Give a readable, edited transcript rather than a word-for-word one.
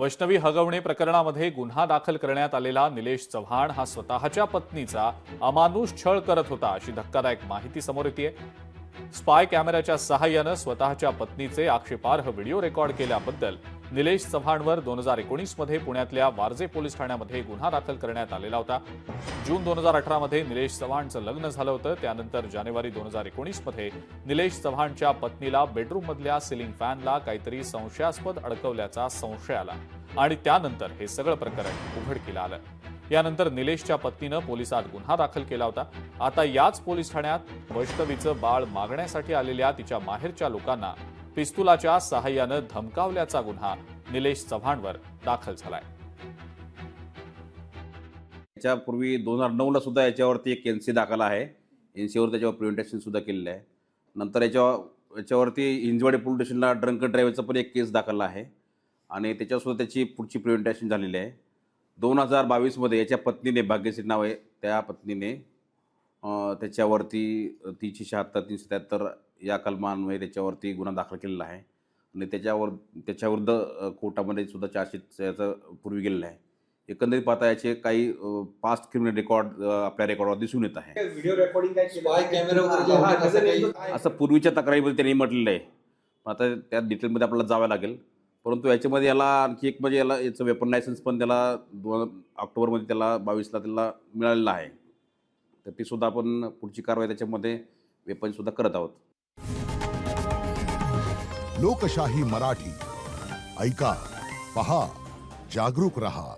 वैष्णवी हगवणे प्रकरणामध्ये गुन्हा दाखल करण्यात आलेला निलेश चव्हाण हा स्वतःच्या पत्नीचा अमानुष छळ करत होता अशी धक्कादायक माहिती समोर येते। स्पाय कॅमेऱ्याच्या सहाय्यानं स्वतःच्या पत्नीचे आक्षेपार्ह व्हिडिओ रेकॉर्ड केल्याबद्दल निलेश चव्हाणवर 2019 मध्ये पुण्यातल्या वारजे पोलीस ठाण्यामध्ये गुन्हा दाखल करण्यात आलेला होता। जून 2018 मध्ये निलेश चव्हाणचं लग्न झालं होतं। त्यानंतर जानेवारी 2019 मध्ये निलेश चव्हाणच्या पत्नीला बेडरूममधल्या सिलिंग फॅनला काहीतरी संशयास्पद अडकवल्याचा संशय आला आणि त्यानंतर हे सगळं प्रकरण उघडकीला आलं। यानंतर निलेशच्या पत्नीनं पोलिसात गुन्हा दाखल केला होता। आता याच पोलीस ठाण्यात वैष्णवीचं बाळ मागण्यासाठी आलेल्या तिच्या माहेरच्या लोकांना पिस्तुलाच्या सहाय्यानं धमकावल्याचा गुन्हा निलेश चव्हाणवर दाखल झालाय। याच्यापूर्वी 2009 ला सुद्धा याच्यावरती एक एनसी दाखल आहे। एनसीवर त्याच्यावर प्रिव्हेंटेशन सुद्धा केलेलं आहे। नंतर याच्यावरती हिंजवाडी पोलीस स्टेशनला ड्रंकन ड्रायव्हरचा पण एक केस दाखल आहे आणि त्याच्यावर सुद्धा त्याची पुढची प्रिव्हेंटेशन झालेली आहे। 2022 मध्ये याच्या पत्नीने, भाग्यश्री नाव आहे त्या पत्नीने, त्याच्यावरती 376 377 या कलमांमुळे त्याच्यावरती गुन्हा दाखल केलेला आहे आणि त्याच्याविरुद्ध कोर्टामध्ये सुद्धा चार्जशीट याचं पूर्वी गेलेलं आहे। एकंदरीत पाहता याचे काही पास्ट क्रिमिनल रेकॉर्ड आपल्या रेकॉर्डवर दिसून येत आहे। व्हिडिओ रेकॉर्डिंग काय स्पाय कॅमेरा वगैरे असं पूर्वीच्या तक्रारीमध्ये त्यांनी म्हटलेलं आहे। आता त्या डिटेलमध्ये आपल्याला जावं लागेल, परंतु याच्यामध्ये याला आणखी एक म्हणजे याचं वेपन लायसन्स पण त्याला 2 ऑक्टोबरमध्ये त्याला 22ला त्याला मिळालेलं आहे। तर ती सुद्धा आपण पुढची कारवाई त्याच्यामध्ये वेपन सुद्धा करत आहोत। लोकशाही मराठी ऐका, पहा, जागरूक रहा।